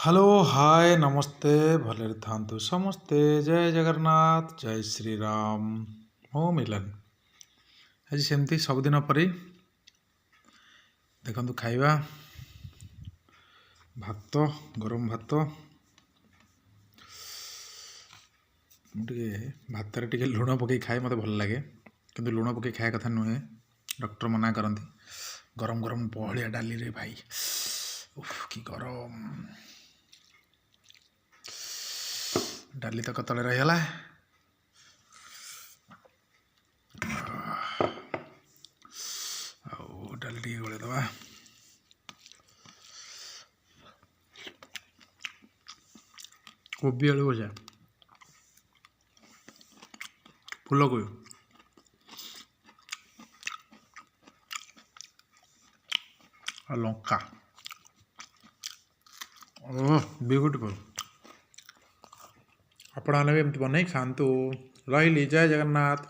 Hello hi नमस्ते भले थांतु समस्ते जय जगन्नाथ जय श्री राम हो मिलन आज सेमती सबुदिन परी देखंतु खाइबा भात गरम भात मुझे भात रे लुण पकई खाए मत भल लगे किंतु लुण पकई खाया कथा नुहे डॉक्टर मना करती गरम गरम बहलिया डाली रे भाई उफ कि गरम डाली तो कतले रहीगला डाली टे गोले दबा कोबी आलू भजा फूलकोबी और लंका ब्यूटीफुल आपण भी एमती बनई खातु रही जय जगन्नाथ।